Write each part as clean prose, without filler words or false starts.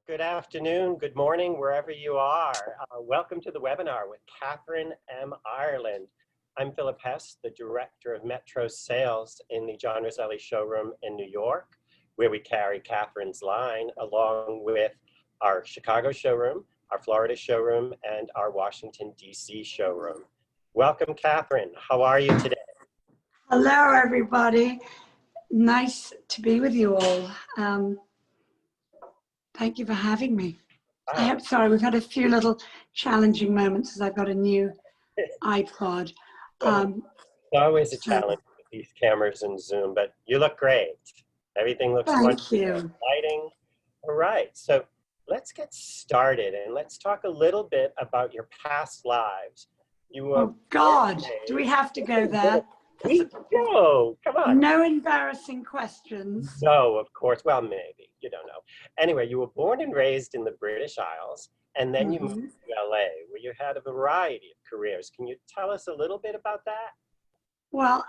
Good afternoon, good morning, wherever you are. Welcome to the webinar with Kathryn Ireland. I'm Philip Hess, the Director of Metro Sales in the John Rosselli Showroom in New York, where we carry Kathryn's line along with our Chicago showroom, our Florida showroom, and our Washington, D.C. showroom. Welcome, Kathryn. How are you today? Hello, everybody. Nice to be with you all. Thank you for having me. Sorry, we've had a few little challenging moments as I've got a new iPod. It's always a challenge with these cameras and Zoom, but you look great. Everything looks wonderful. Thank you. Lighting. All right, so let's get started and let's talk a little bit about your past lives. Oh God, do we have to go there? No, come on. No embarrassing questions. No, of course. Well, maybe. You don't know. Anyway, you were born and raised in the British Isles, and then you moved to LA, where you had a variety of careers. Can you tell us a little bit about that? Well,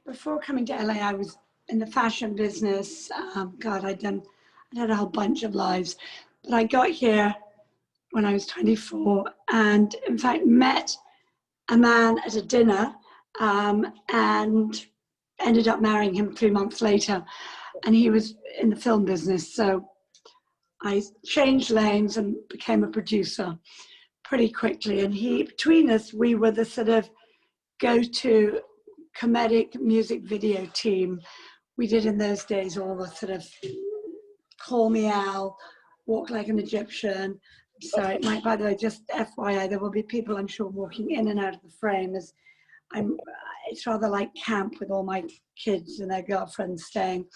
before coming to LA, I was in the fashion business. God, I'd had a whole bunch of lives. But I got here when I was 24, and in fact met a man at a dinner and ended up marrying him 3 months later. And he was in the film business. So I changed lanes and became a producer pretty quickly. And between us, we were the sort of go-to comedic music video team. We did in those days all the sort of Call Me Al, Walk Like an Egyptian. So by the way, just FYI, there will be people I'm sure walking in and out of the frame as it's rather like camp with all my kids and their girlfriends staying.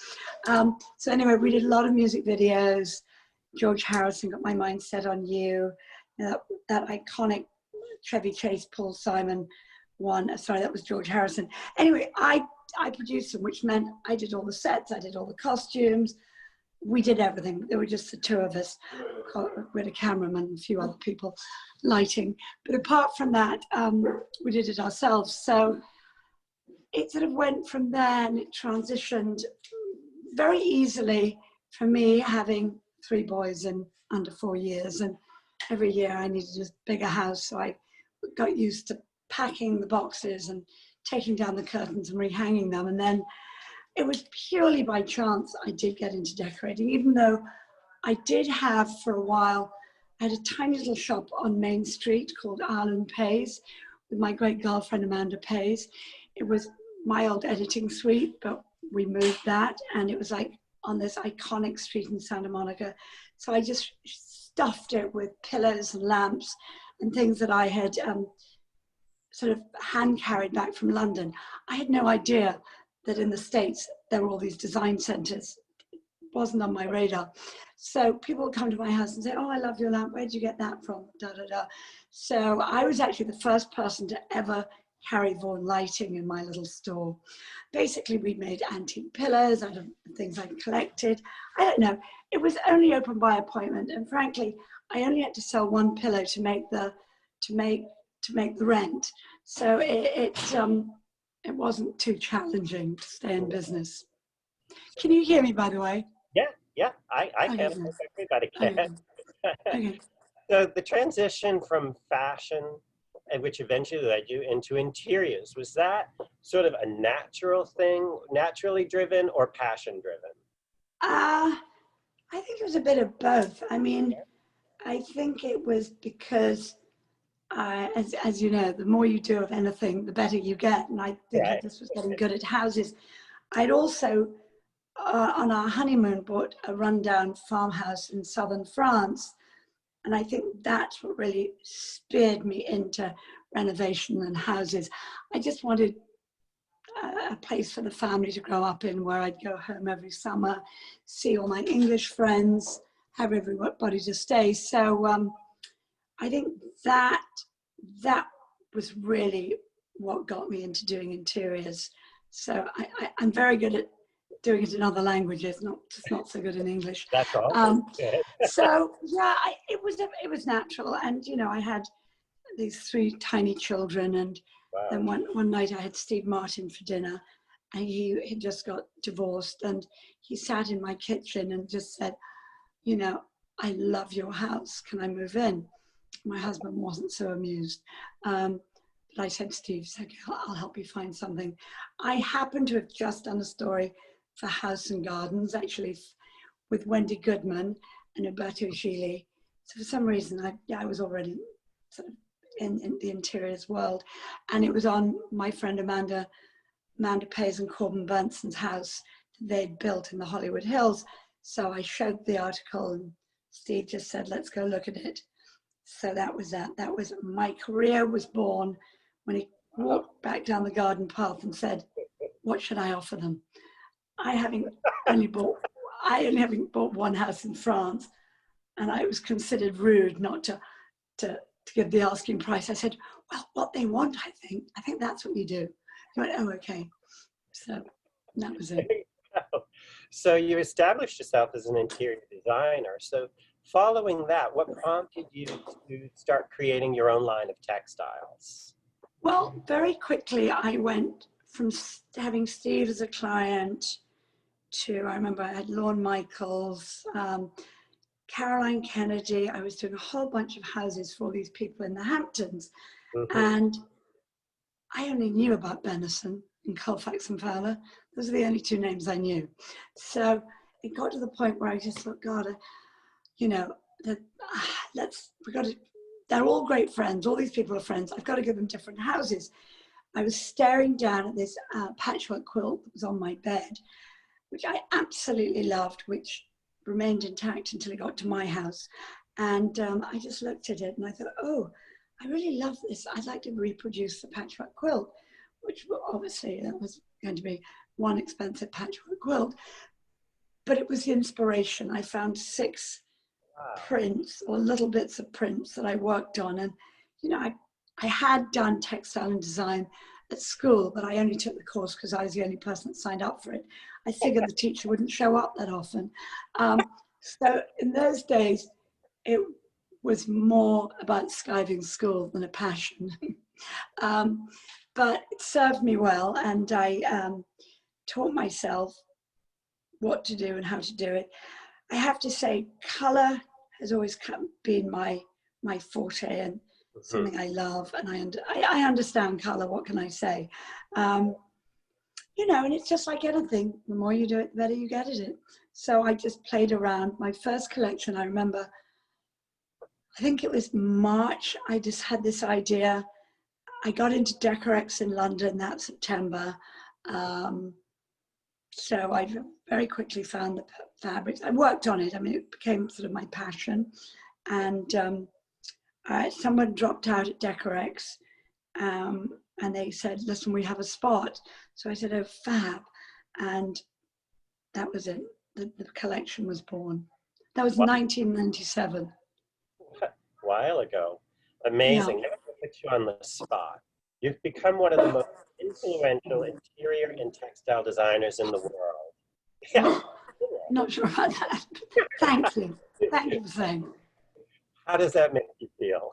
So anyway, we did a lot of music videos. George Harrison, Got My Mind Set on You. That iconic Chevy Chase, Paul Simon one. Sorry, that was George Harrison. Anyway, I produced them, which meant I did all the sets, I did all the costumes. We did everything. There were just the two of us. We had a cameraman and a few other people lighting. But apart from that, we did it ourselves. So it sort of went from there and it transitioned very easily for me having 3 boys in under 4 years. And every year I needed a bigger house. So I got used to packing the boxes and taking down the curtains and rehanging them. And then it was purely by chance I did get into decorating, even though I did have for a while, I had a tiny little shop on Main Street called Ireland Pays with my great girlfriend, Amanda Pays. It was my old editing suite, but we moved that and it was like on this iconic street in Santa Monica. So I just stuffed it with pillows and lamps and things that I had sort of hand carried back from London. I had no idea that in the States, there were all these design centers. It wasn't on my radar. So people would come to my house and say, oh, I love your lamp. Where did you get that from? Da, da, da. So I was actually the first person to ever carry Vaughan lighting in my little store. Basically, we made antique pillars out of things I collected. I don't know. It was only open by appointment. And frankly, I only had to sell 1 pillow to make the rent. So it wasn't too challenging to stay in business. Can you hear me, by the way? Yeah, I can. Everybody can. Okay. So the transition from fashion, which eventually led you into interiors, was that sort of a natural thing, naturally driven or passion driven? I think it was a bit of both. I mean, I think it was because as you know, the more you do of anything, the better you get. And I think I just was getting good at houses. I'd also, on our honeymoon, bought a rundown farmhouse in southern France. And I think that's what really speared me into renovation and houses. I just wanted a place for the family to grow up in where I'd go home every summer, see all my English friends, have everybody to stay. So I think that was really what got me into doing interiors. So I'm very good at doing it in other languages, just not so good in English. That's all. So yeah, it was natural. And you know, I had these 3 tiny children, and then one night I had Steve Martin for dinner, and he had just got divorced, and he sat in my kitchen and just said, you know, I love your house. Can I move in? My husband wasn't so amused. But I said, Steve, okay, I'll help you find something. I happen to have just done a story for House and Gardens, actually, with Wendy Goodman and Roberto Gili. So for some reason, I was already sort of in the interiors world. And it was on my friend Amanda Pays and Corbin Bernsen's house that they'd built in the Hollywood Hills. So I showed the article and Steve just said, let's go look at it. So that was that. That was my career was born when he walked back down the garden path and said, what should I offer them? I only having bought one house in France, and I was considered rude not to give the asking price. I said, well, what they want, I think that's what you do. He went, oh, okay. So that was it. So you established yourself as an interior designer. So following that, what prompted you to start creating your own line of textiles? Well, very quickly, I went from having Steve as a client to, I remember I had Lorne Michaels, Caroline Kennedy. I was doing a whole bunch of houses for all these people in the Hamptons. Mm-hmm. And I only knew about Benison and Colfax and Fowler. Those are the only two names I knew. So it got to the point where I just thought, God, you know, they're all great friends. All these people are friends. I've got to give them different houses. I was staring down at this patchwork quilt that was on my bed, which I absolutely loved, which remained intact until it got to my house. And I just looked at it and I thought, oh, I really love this. I'd like to reproduce the patchwork quilt, which obviously that was going to be one expensive patchwork quilt. But it was the inspiration. I found 6 prints or little bits of prints that I worked on. And, you know, I had done textile and design at school, but I only took the course because I was the only person that signed up for it. I figured the teacher wouldn't show up that often. So in those days, it was more about skiving school than a passion. But it served me well, and I taught myself what to do and how to do it. I have to say, color has always been my forte and something I love, and I understand color. What can I say? You know, and it's just like anything. The more you do it, the better you get at it. So I just played around. My first collection, I remember, I think it was March. I just had this idea. I got into Decorex in London that September. So I very quickly found the fabrics. I worked on it. I mean, it became sort of my passion. And someone dropped out at Decorex and they said, listen, we have a spot. So I said, oh, fab. And that was it. The collection was born. That was 1997. A while ago. Amazing. Yeah. Let me put you on the spot. You've become one of the most influential interior and textile designers in the world. Yeah. Not sure about that. Thank you. Thank you for saying. How does that make you feel?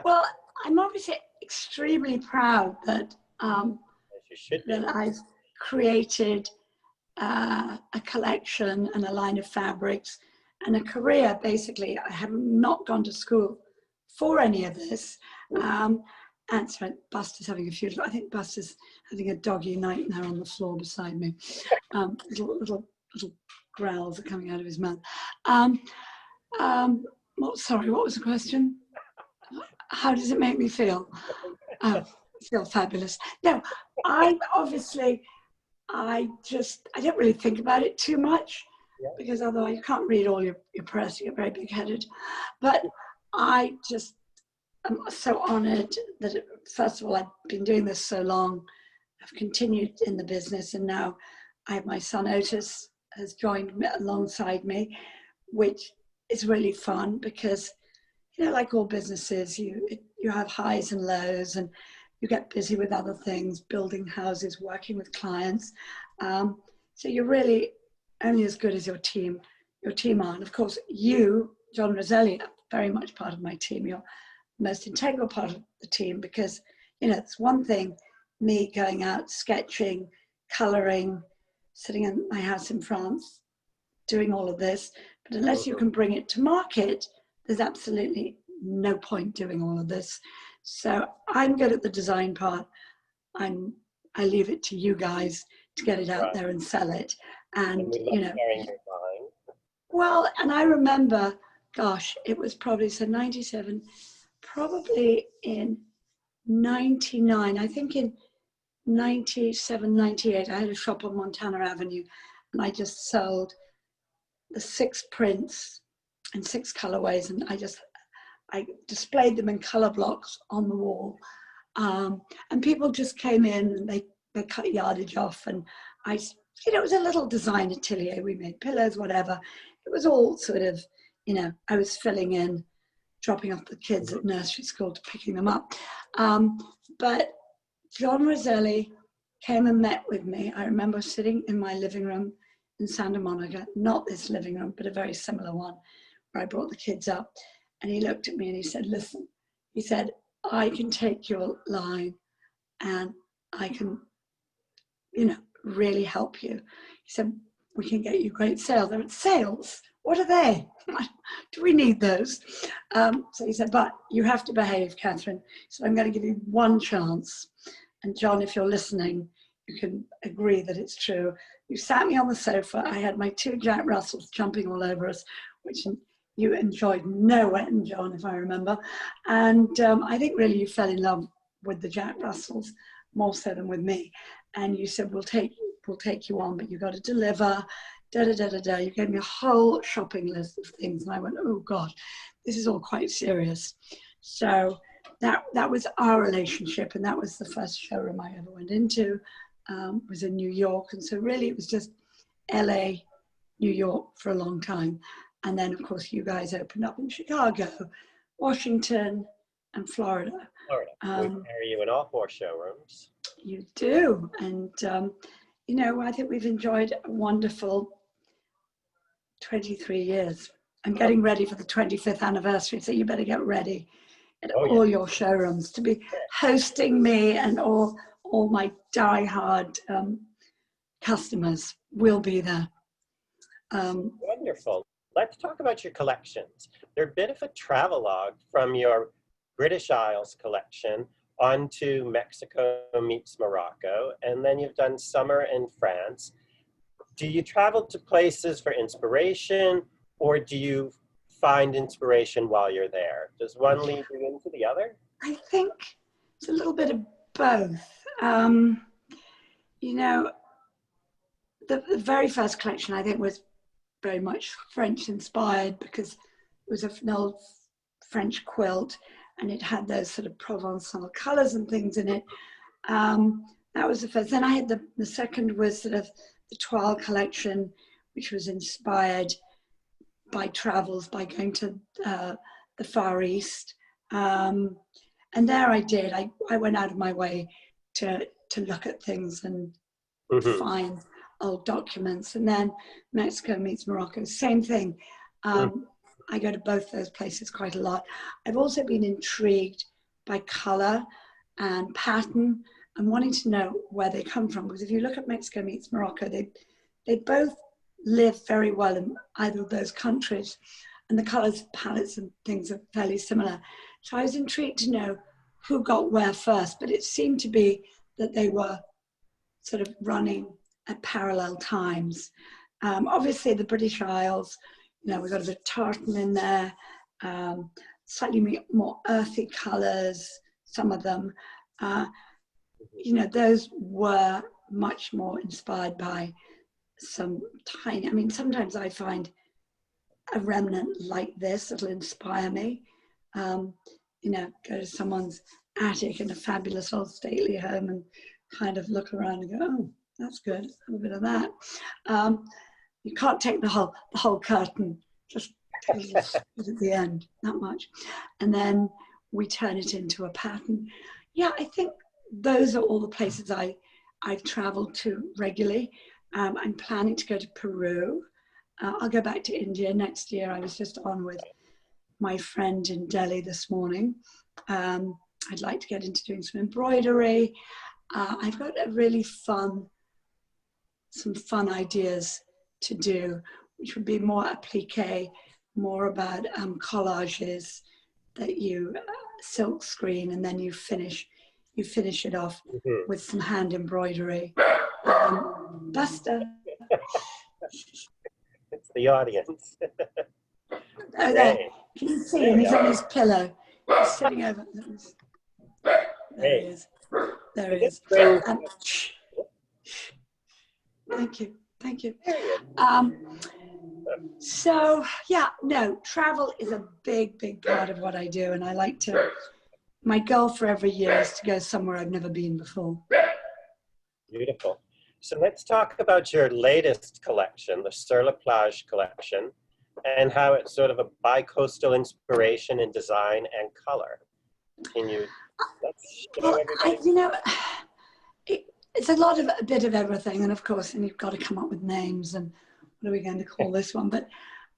Well, I'm obviously extremely proud that that I've created a collection and a line of fabrics and a career. Basically, I have not gone to school for any of this. And so Buster's having a few. I think Buster's having a doggy nightmare on the floor beside me. Little growls are coming out of his mouth. Sorry, what was the question? How does it make me feel? Oh, I feel fabulous. No, I don't really think about it too much because otherwise you can't read all your press, you get very big-headed. But I just am so honored that, first of all, I've been doing this so long. I've continued in the business, and now I have my son Otis has joined me alongside me, which is really fun because, you know, like all businesses, you have highs and lows, and you get busy with other things, building houses, working with clients. So you're really only as good as your team are. And of course, you, John Rosselli, are very much part of my team. You're the most integral part of the team because, you know, it's one thing, me going out, sketching, coloring, sitting in my house in France, doing all of this, but unless you can bring it to market, there's absolutely no point doing all of this. So I'm good at the design part. I leave it to you guys to get it out there and sell it. And we love you know, sharing your mind. well, and I remember, gosh, it was probably, so 97, probably in 99, I think in 97, 98, I had a shop on Montana Avenue, and I just sold the 6 prints and 6 colorways, and I displayed them in color blocks on the wall. And people just came in and they cut yardage off, and it was a little design atelier. We made pillows, whatever. It was all sort of, I was filling in, dropping off the kids at nursery school to picking them up. But John Rosselli came and met with me. I remember sitting in my living room in Santa Monica, not this living room, but a very similar one, where I brought the kids up. And he looked at me and he said, listen, he said, I can take your line and I can, really help you. He said, we can get you great sales. They're sales. What are they? Do we need those? So he said, but you have to behave, Kathryn. So I'm going to give you one chance. And John, if you're listening, you can agree that it's true. You sat me on the sofa. I had my 2 Jack Russells jumping all over us, which you enjoyed no end, John, if I remember. And I think really you fell in love with the Jack Russells more so than with me. And you said, we'll take you on, but you got to deliver, da-da-da-da-da. You gave me a whole shopping list of things. And I went, oh God, this is all quite serious. So that was our relationship. And that was the first showroom I ever went into, was in New York. And so really it was just LA, New York for a long time. And then of course you guys opened up in Chicago, Washington, and Florida. We carry you in all 4 showrooms. You do. And, I think we've enjoyed a wonderful 23 years. I'm getting ready for the 25th anniversary, so you better get ready at all your showrooms to be hosting me, and all my die-hard customers will be there. Wonderful. Let's talk about your collections. They're a bit of a travelogue from your British Isles collection onto Mexico meets Morocco, and then you've done summer in France. Do you travel to places for inspiration, or do you find inspiration while you're there? Does one lead you into the other? I think it's a little bit of both. The very first collection I think was very much French inspired, because it was an old French quilt and it had those sort of Provençal colors and things in it. That was the first. Then I had the second was sort of the Toile collection, which was inspired by travels, by going to the Far East. And there I went out of my way to look at things and find old documents. And then Mexico meets Morocco, same thing. I go to both those places quite a lot. I've also been intrigued by color and pattern and wanting to know where they come from. Because if you look at Mexico meets Morocco, they both live very well in either of those countries. And the colors, palettes and things are fairly similar. So I was intrigued to know who got where first, but it seemed to be that they were sort of running at parallel times. Obviously the British Isles, we've got a bit of tartan in there, slightly more earthy colors, some of them. Those were much more inspired by some tiny, sometimes I find a remnant like this that'll inspire me. Go to someone's attic in a fabulous old stately home and kind of look around and go, oh, that's good, have a bit of that. You can't take the whole curtain, just a little bit at the end, not much. And then we turn it into a pattern. Yeah, I think those are all the places I've traveled to regularly. I'm planning to go to Peru. I'll go back to India next year. I was just on with my friend in Delhi this morning. I'd like to get into doing some embroidery. I've got some fun ideas to do which would be more applique, more about collages that you silk screen, and then you finish it off with some hand embroidery. Buster. It's the audience. Oh, there. Can you see him? He's on his pillow. He's sitting over. There he is. There he is. Thank you. Thank you. So, yeah, no, travel is a big, big part of what I do. And I like to, my goal for every year is to go somewhere I've never been before. Beautiful. So let's talk about your latest collection, the Sur la Plage collection, and how it's sort of a bi-coastal inspiration in design and color. Can you show everybody? It's a bit of everything. And of course, and you've got to come up with names and what are we going to call this one? But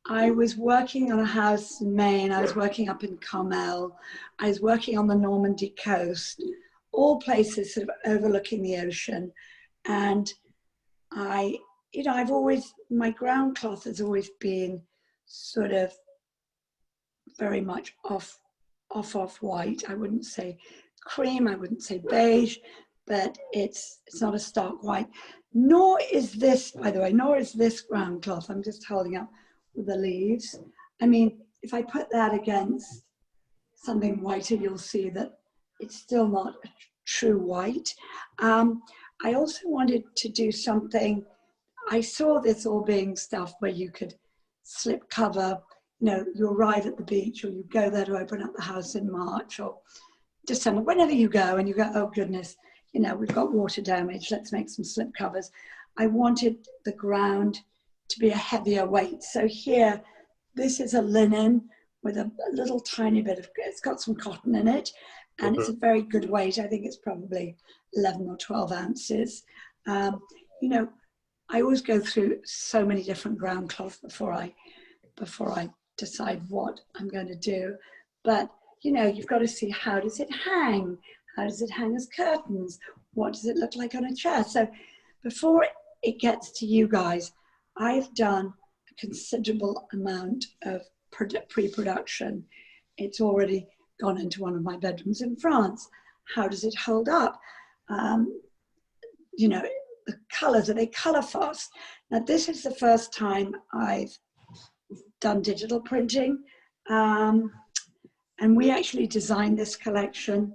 I was working on a house in Maine. I was working up in Carmel. I was working on the Normandy coast, all places sort of overlooking the ocean. And I've always, my ground cloth has always been sort of very much off white. I wouldn't say cream, I wouldn't say beige, but it's not a stark white. Nor is this, by the way, nor is this ground cloth. I'm just holding up with the leaves. I mean, if I put that against something whiter, you'll see that it's still not a true white. I also wanted to do something. I saw this all being stuff where you could slip cover, you arrive at the beach or you go there to open up the house in March or December, whenever you go and you go, oh goodness, we've got water damage, let's make some slip covers. I wanted the ground to be a heavier weight. So here, this is a linen with a little tiny bit of, it's got some cotton in it, and it's a very good weight. I think it's probably 11 or 12 ounces. I always go through so many different ground cloths before I decide what I'm going to do. But, you've got to see, how does it hang? How does it hang as curtains? What does it look like on a chair? So before it gets to you guys, I've done a considerable amount of pre-production. It's already gone into one of my bedrooms in France. How does it hold up? The colors, are they color fast? Now, this is the first time I've done digital printing. And we actually designed this collection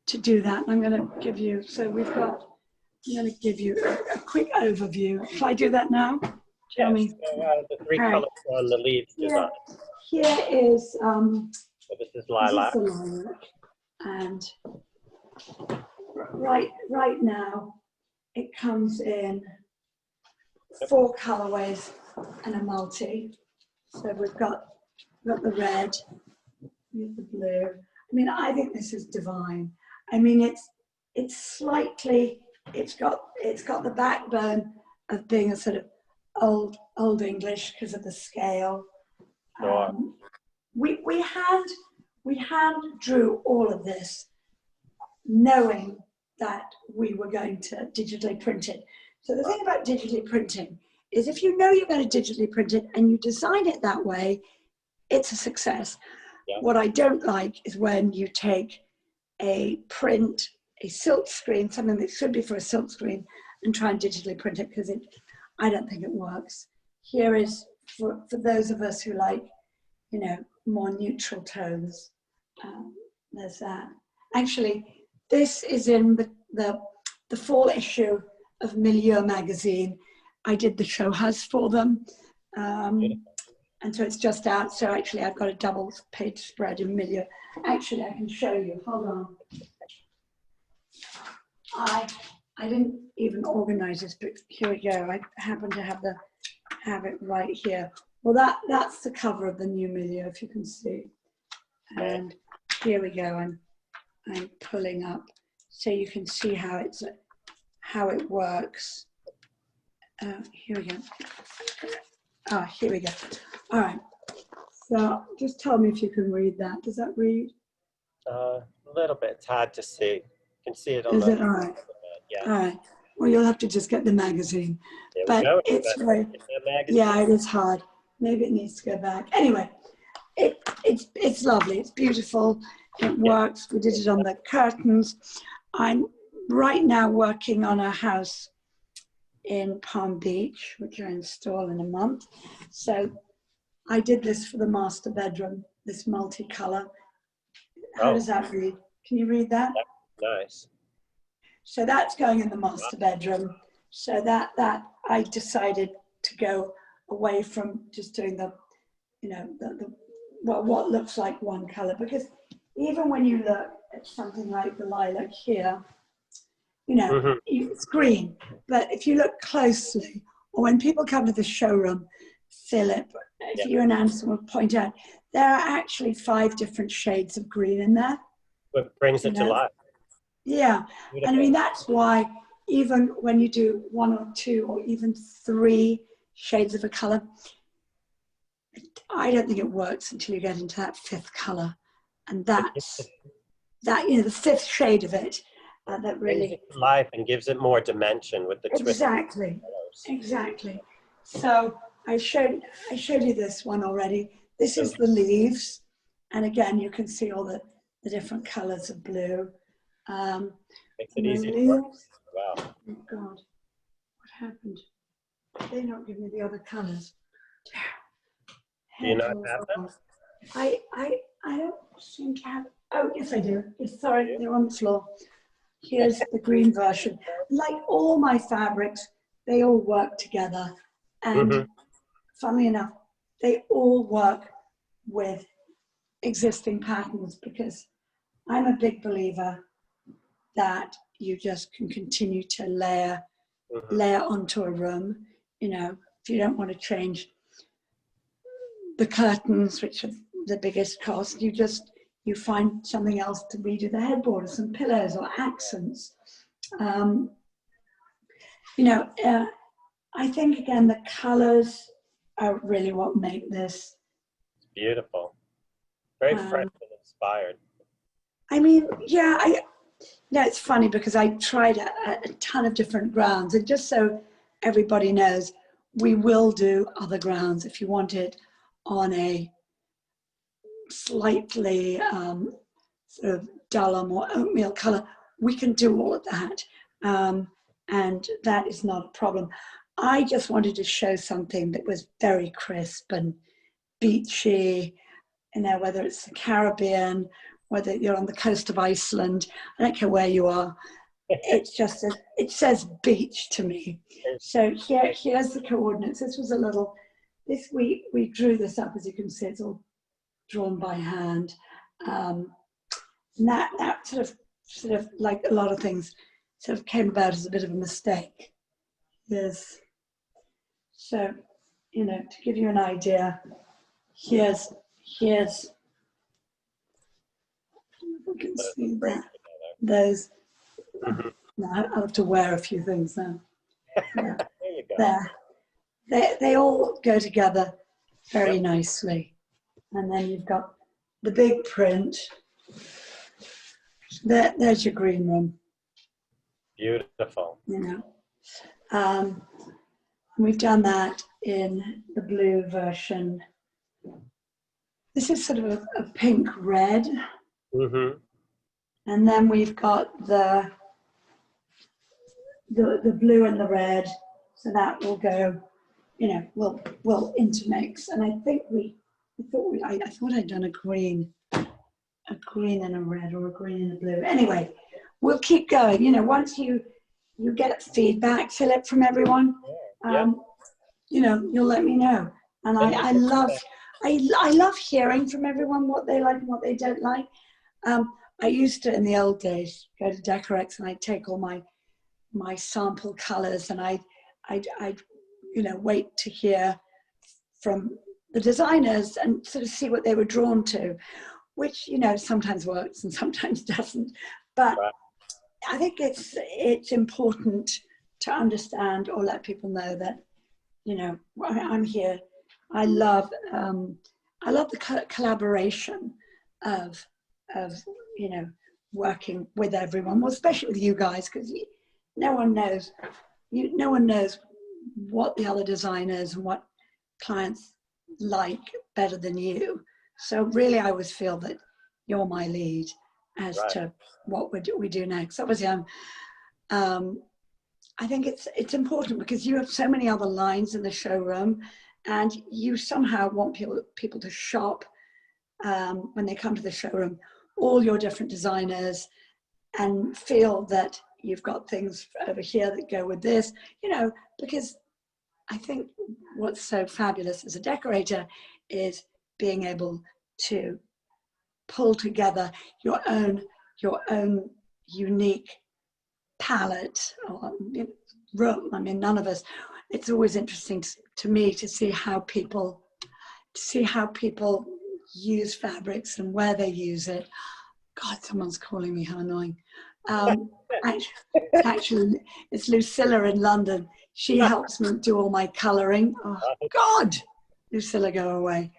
to do that. I'm going to give you, I'm going to give you a quick overview. Shall I do that now? Yes, the three colors on the leaves design. Here is, so this is lilac. And right now, it comes in 4 colorways and a multi. So we've got the red, we have the blue. I mean, I think this is divine. I mean, it's got the backbone of being a sort of old English because of the scale. We hand drew all of this knowing that we were going to digitally print it. So the thing about digitally printing is if you know you're going to digitally print it and you design it that way, it's a success. Yeah. What I don't like is when you take a silk screen, something that should be for a silk screen, and try and digitally print it, because I don't think it works. Here is, for those of us who like, more neutral tones, there's that. Actually, this is in the fall issue of Milieu magazine. I did the show house for them. And so it's just out. So actually I've got a double page spread in Milieu. Actually, I can show you, hold on. I didn't even organize this, but here we go. I happen to have it right here. Well, that's the cover of the new Milieu, if you can see. And here we go. I'm pulling up so you can see how it works. Here we go. Here we go. All right. So just tell me if you can read that. Does that read? A little bit. It's hard to see. You can see it on Is it all right? Yeah. All right. Well, you'll have to just get the magazine. There we But go. it's very, yeah, it is hard. Maybe it needs to go back. Anyway, it's lovely. It's beautiful. It works. We did it on the curtains. I'm right now working on a house in Palm Beach, which I install in a month. So I did this for the master bedroom, this multicolor. How does that read? Can you read that? Nice. So that's going in the master bedroom. So that I decided to go away from just doing the, you know, what looks like one color, because even when you look at something like the lilac here, you know, it's green, but if you look closely, or when people come to the showroom, Philip, if you and Anderson will point out, there are actually 5 different shades of green in there. What brings it to life. Yeah, beautiful. And I mean, that's why even when you do 1 or 2 or even 3 shades of a color, I don't think it works until you get into that 5th color. And that's, that, you know, the 5th shade of it, that really... brings it to life and gives it more dimension with the twist. Exactly. So I showed you this one already. This is the leaves. And again, you can see all the different colors of blue. Makes it easy to work. Wow. Oh God, what happened? They don't give me the other colors. Do you not have them? I don't seem to have. Oh yes, I do. Yes, sorry, they're on the floor. Here's the green version. Like all my fabrics, they all work together, and funnily enough, they all work with existing patterns, because I'm a big believer that you just can continue to layer onto a room. You know, if you don't want to change the curtains, which are the biggest cost, you find something else to redo the headboard, or some pillows or accents. You know, I think again the colors are really what make this. It's beautiful, very fresh and inspired. I mean, yeah, it's funny because I tried a ton of different grounds, and just so everybody knows, we will do other grounds if you want it on a slightly sort of duller, more oatmeal color. We can do all of that, and that is not a problem. I just wanted to show something that was very crisp and beachy, you know, whether it's the Caribbean, whether you're on the coast of Iceland, I don't care where you are. It's just, it says beach to me. So here's the coordinates. This was a little, we drew this up, as you can see, it's all drawn by hand. And that sort of like a lot of things sort of came about as a bit of a mistake. Yes. So, you know, to give you an idea, here's you can see that those. No, I'll have to wear a few things now. Yeah. There you go. They all go together very nicely, and then you've got the big print. There's your green room. Beautiful. You know, we've done that in the blue version. This is sort of a pink red. And then we've got the blue and the red, so that will go, you know, will intermix. And I think I thought I'd done a green and a red, or a green and a blue. Anyway, we'll keep going. You know, once you get feedback, Philip, from everyone, you know, you'll let me know. And I love hearing from everyone what they like and what they don't like. I used to, in the old days, go to Decorex and I'd take all my sample colors, and I'd you know, wait to hear from the designers and sort of see what they were drawn to, which, you know, sometimes works and sometimes doesn't. But I think it's important to understand or let people know that, you know, I'm here. I love the collaboration of you know, working with everyone, well, especially with you guys, because no one knows. No one knows what the other designers and what clients like better than you. So really, I always feel that you're my lead as to what we do next. Obviously, I think it's important because you have so many other lines in the showroom, and you somehow want people to shop when they come to the showroom, all your different designers, and feel that you've got things over here that go with this, you know, because I think what's so fabulous as a decorator is being able to pull together your own unique palette or room. I mean, none of us, it's always interesting to me to see how people use fabrics and where they use it. God, someone's calling me, how annoying. Actually, it's Lucilla in London. She helps me do all my coloring. Oh, God, Lucilla, go away.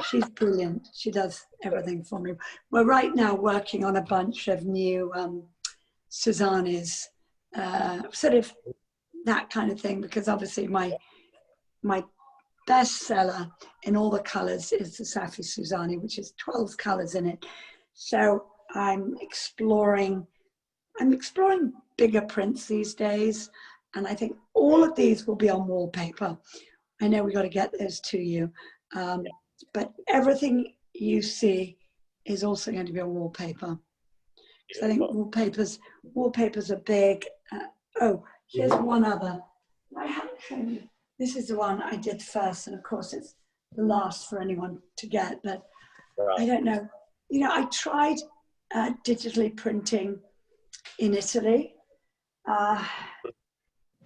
She's brilliant. She does everything for me. We're right now working on a bunch of new Suzanne's, sort of that kind of thing, because obviously my bestseller in all the colors is the Safi Suzanne, which is 12 colors in it. So I'm exploring bigger prints these days, and I think all of these will be on wallpaper. I know we got to get those to you, but everything you see is also going to be on wallpaper. So I think wallpapers are big. Oh, here's one other. I haven't shown you. This is the one I did first, and of course it's the last for anyone to get, but I don't know. You know, I tried digitally printing in Italy,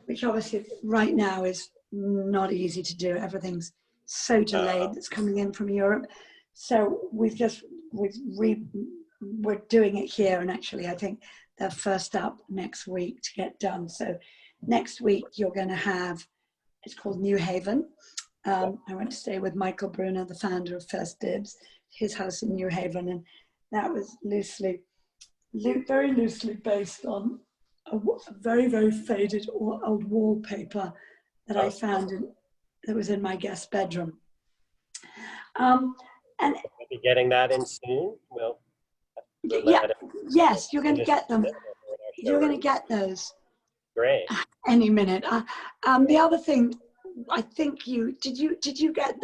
which obviously right now is not easy to do. Everything's so delayed that's coming in from Europe. So we're doing it here, and actually I think they're first up next week to get done. So next week you're going to have, it's called New Haven. I went to stay with Michael Brunner, the founder of First Dibs, his house in New Haven, and that was very loosely based on a very, very faded old wallpaper that I found that was in my guest bedroom. And we'll be getting that in soon. Yes, you're going to get them. You're going to get those. Great. Any minute. The other thing, I think did you get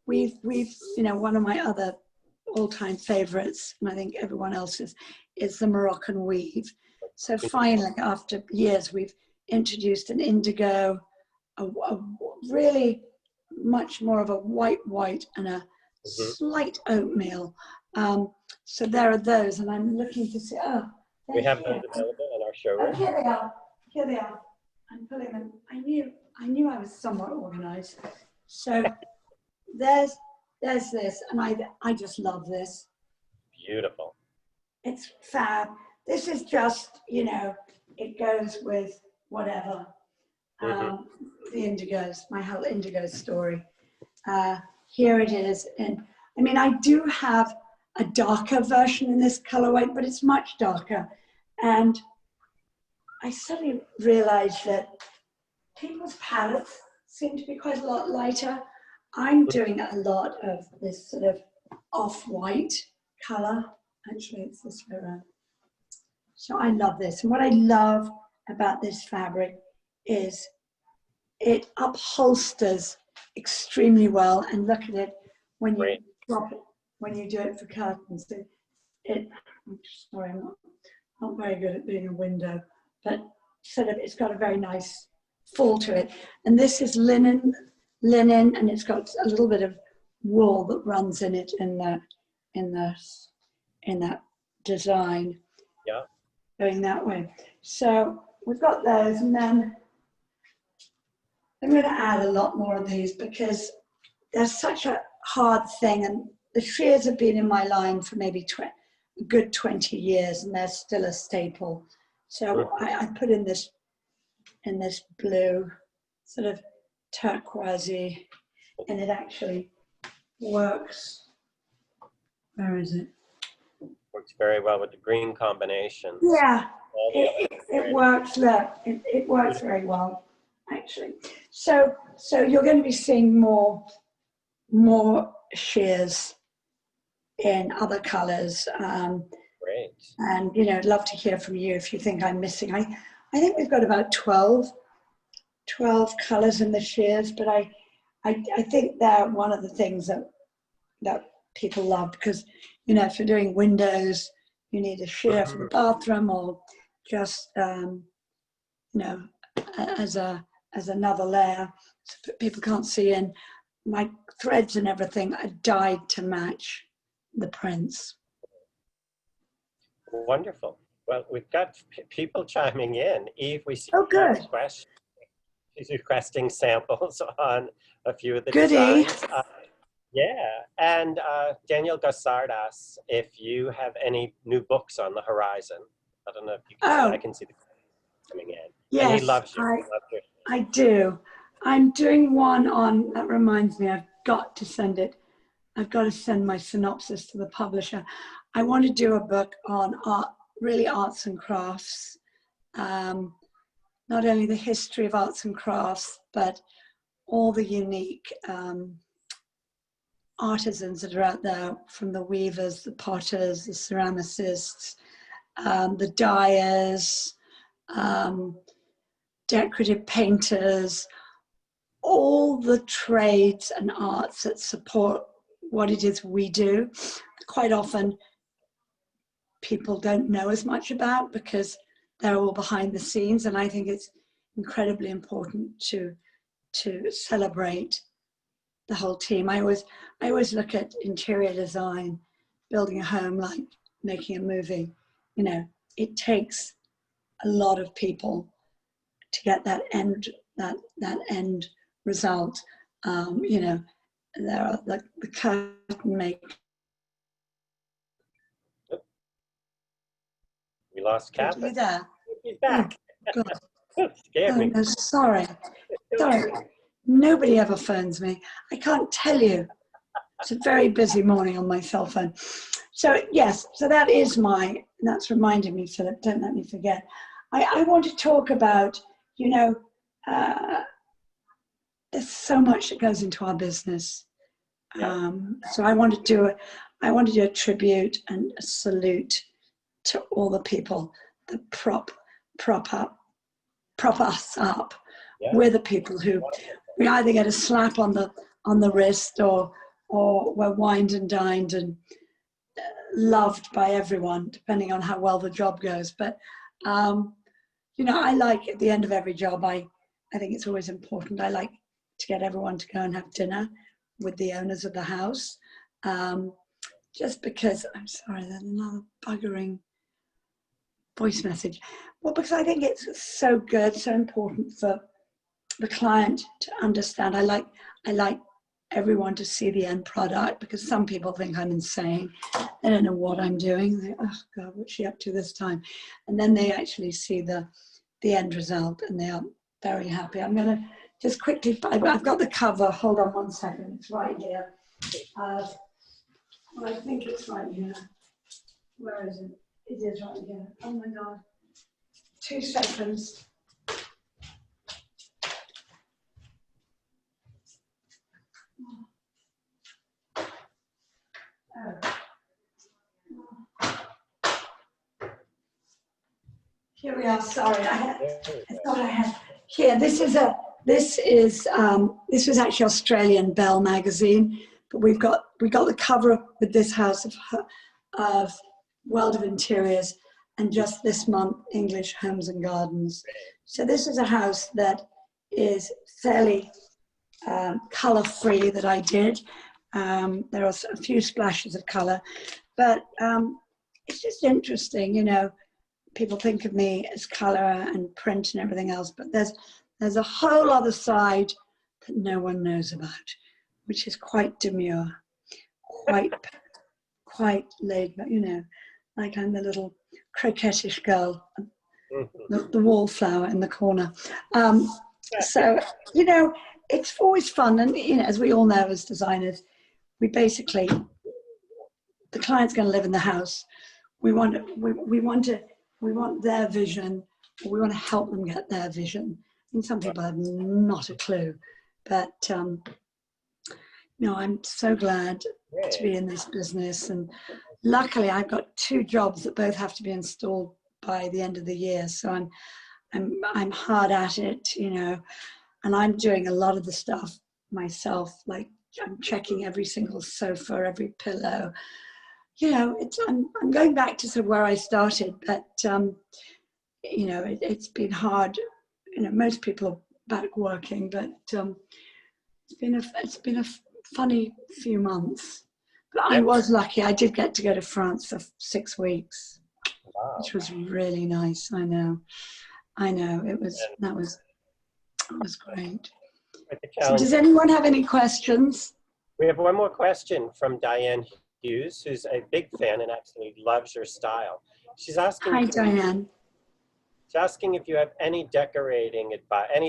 we've you know, one of my other all-time favorites, and I think everyone else's, is the Moroccan weave. So finally, after years, we've introduced an indigo, a really much more of a white and a slight oatmeal. So there are those, and I'm looking to see. We have those available in our showroom. Oh, here they are. Here they are. I'm pulling them. I knew I was somewhat organized. So there's this, and I just love this. Beautiful. It's fab. This is just, you know, it goes with whatever. The indigos, my whole indigo story. Here it is. And I mean, I do have a darker version in this colorway, but it's much darker. And I suddenly realized that people's palettes seem to be quite a lot lighter. I'm doing a lot of this sort of off-white color. Actually, it's this way around. So I love this. And what I love about this fabric is it upholsters extremely well. And look at it when you drop it, when you do it for curtains. I'm sorry, I'm not very good at being a window, but sort of it's got a very nice fall to it. And this is linen, and it's got a little bit of wool that runs in it in that design. Yeah. Going that way. So we've got those, and then I'm going to add a lot more of these because they're such a hard thing, and the shears have been in my line for maybe a good 20 years, and they're still a staple. So I put in this blue, sort of turquoisey, and it actually works. Where is it? Works very well with the green combinations. Yeah, All the it works. Look, it works very well, actually. So you're going to be seeing more shears in other colors. Great. And, you know, I'd love to hear from you if you think I'm missing. I think we've got about 12 colors in the shears, but I think they're one of the things that people love, because, you know, if you're doing windows, you need a sheer for the bathroom, or just, you know, as another layer, so people can't see in. My threads and everything are dyed to match the prints. Wonderful. Well, we've got people chiming in. Eve, we see Oh, good. She's requesting samples on a few of the Goody. designs. Yeah, and Daniel Gossard asks if you have any new books on the horizon. I don't know if you can see, I can see the coming in. Yes, and he loves you. I do. I'm doing one on, that reminds me, I've got to send it. I've got to send my synopsis to the publisher. I want to do a book on art, really arts and crafts. Not only the history of arts and crafts, but all the unique artisans that are out there, from the weavers, the potters, the ceramicists, the dyers, decorative painters, all the trades and arts that support what it is we do. Quite often people don't know as much about, because they're all behind the scenes, and I think it's incredibly important to celebrate the whole team. I always look at interior design, building a home, like making a movie. You know, it takes a lot of people to get that end result. You know, there are the curtain maker. We lost Kathryn. Are you there? She's back. Oh, Scared me. no, sorry. Nobody ever phones me. I can't tell you. It's a very busy morning on my cell phone. So yes, so that's reminding me, Philip, don't let me forget. I want to talk about, you know, there's so much that goes into our business. So I want to do a tribute and a salute to all the people that prop us up. Yeah. We're the people who, we either get a slap on the wrist, or we're wined and dined and loved by everyone, depending on how well the job goes. But you know, I like, at the end of every job, I think it's always important, I like to get everyone to go and have dinner with the owners of the house, just because, I'm sorry, there's another buggering voice message. Well, because I think it's so good, so important for the client to understand. I like everyone to see the end product, because some people think I'm insane. They don't know what I'm doing. They, oh God, what's she up to this time? And then they actually see the end result, and they are very happy. I'm going to just quickly, I've got the cover. Hold on one second. It's right here. Well, I think it's right here. Where is it? It is right here. Oh my God. 2 seconds. Here we are. Sorry, I thought I had. Here, this was actually Australian Belle magazine, but we got the cover with this house of World of Interiors, and just this month English Homes and Gardens. So this is a house that is fairly color free that I did. There are a few splashes of color, but it's just interesting, you know. People think of me as color and print and everything else, but there's a whole other side that no one knows about, which is quite demure, quite laid back, you know, like I'm the little coquettish girl, the wallflower in the corner. So, you know, it's always fun, and you know, as we all know as designers, we basically, the client's going to live in the house. we want their vision, or we want to help them get their vision. And some people have not a clue, but I'm so glad to be in this business. And luckily, I've got 2 jobs that both have to be installed by the end of the year. So I'm hard at it, and I'm doing a lot of the stuff myself. Like I'm checking every single sofa, every pillow. I'm going back to sort of where I started, but it's been hard. Most people are back working, but it's been a funny few months. But I was lucky. I did get to go to France for 6 weeks, which was really nice. I know. It was great. So does anyone have any questions? We have one more question from Diane Hughes, who's a big fan and absolutely loves your style. She's asking. Hi, Diane. She's asking if you have any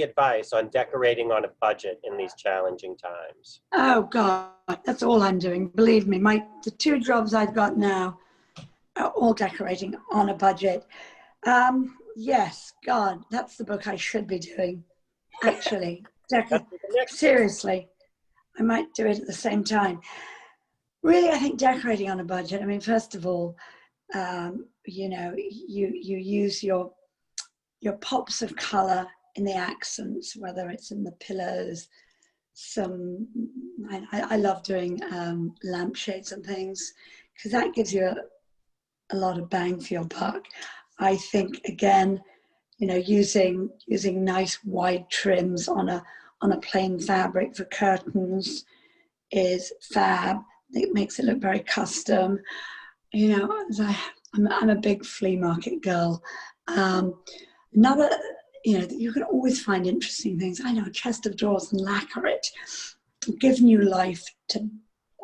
advice on decorating on a budget in these challenging times. Oh God, that's all I'm doing. Believe me, the 2 jobs I've got now are all decorating on a budget. Yes, God, that's the book I should be doing. Actually, seriously, I might do it at the same time. Really, I think decorating on a budget. I mean, first of all, you use your pops of color in the accents, whether it's in the pillows. I love doing lampshades and things, because that gives you a lot of bang for your buck. I think, again, using nice wide trims on a plain fabric for curtains is fab. It makes it look very custom. I'm a big flea market girl. Another, you can always find interesting things. I know, a chest of drawers and lacquer it, give new life to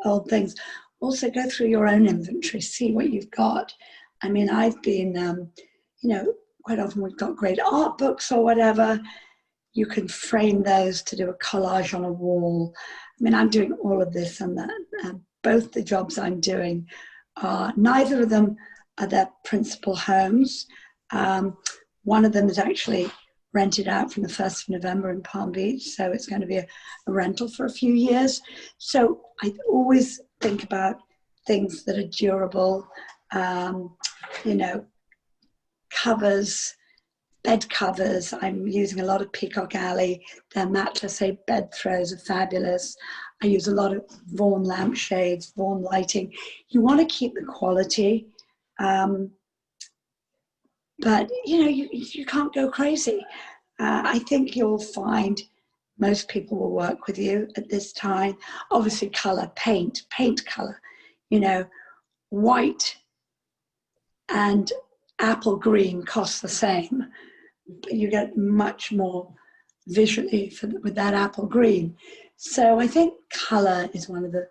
old things. Also, go through your own inventory, see what you've got. I mean, I've been, quite often we've got great art books or whatever. You can frame those to do a collage on a wall. I mean, I'm doing all of this, and both the jobs I'm doing neither of them are their principal homes. One of them is actually rented out from the 1st of November in Palm Beach, so it's going to be a rental for a few years. So I always think about things that are durable, covers, bed covers. I'm using a lot of Peacock Alley. Their mattress bed throws are fabulous. I use a lot of Vaughan lampshades, Vaughan lighting. You want to keep the quality, but you can't go crazy. I think you'll find most people will work with you at this time. Obviously, color, paint color. White and apple green cost the same, but you get much more visually with that apple green. So I think color is one of the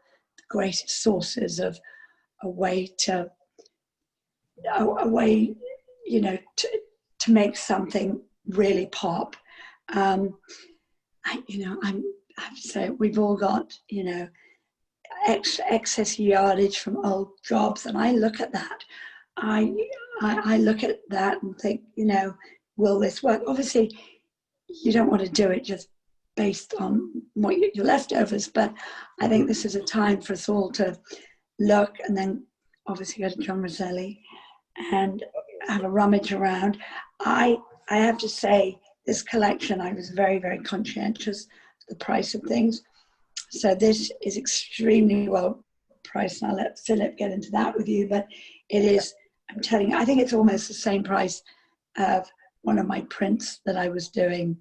greatest sources of a way to make something really pop. I have to say, we've all got excess yardage from old jobs, and I look at that. I look at that and think, will this work? Obviously, you don't want to do it just based on what your leftovers, but I think this is a time for us all to look, and then obviously go to John Rosselli and have a rummage around. I have to say, this collection, I was very, very conscientious of the price of things. So this is extremely well priced, and I'll let Philip get into that with you, but it is, I'm telling you, I think it's almost the same price of one of my prints that I was doing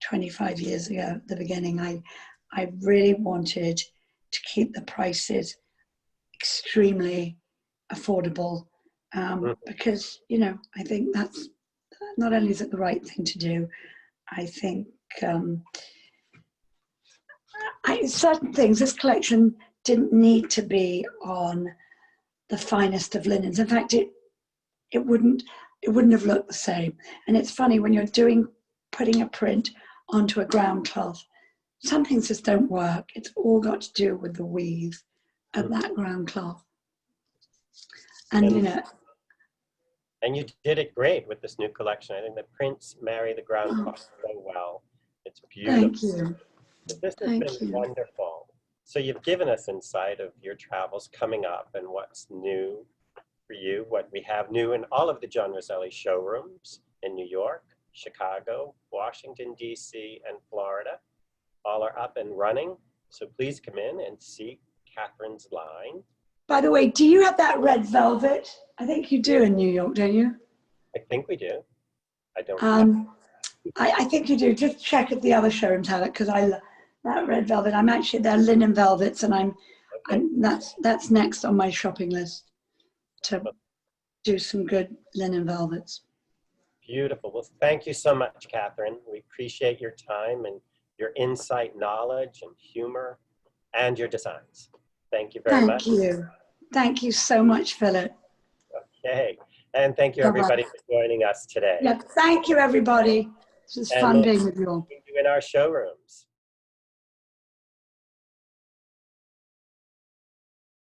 25 years ago at the beginning. I really wanted to keep the prices extremely affordable, because, I think that's, not only is it the right thing to do, I think certain things, this collection didn't need to be on the finest of linens. In fact, it wouldn't have looked the same. And it's funny, when you're putting a print onto a ground cloth, some things just don't work. It's all got to do with the weave of that ground cloth. And And you did it great with this new collection. I think the prints marry the ground Oh, cloth so well. It's beautiful. thank you. But this has been Thank you. wonderful. So you've given us insight of your travels coming up and what's new for you, what we have new in all of the John Rosselli showrooms in New York, Chicago, Washington, D.C., and Florida. All are up and running. So please come in and see Kathryn's line. By the way, do you have that red velvet? I think you do in New York, don't you? I think we do. I don't know. I think you do. Just check if the other showrooms have it, because that red velvet. I'm actually, they're linen velvets, and that's next on my shopping list to do some good linen velvets. Beautiful. Well, thank you so much, Kathryn. We appreciate your time and your insight, knowledge, and humor, and your designs. Thank you very much. Thank you. Thank you so much, Philip. Okay. And thank you, Bye-bye. everybody, for joining us today. Yeah, thank you, everybody. This was fun being with you all. See you in our showrooms.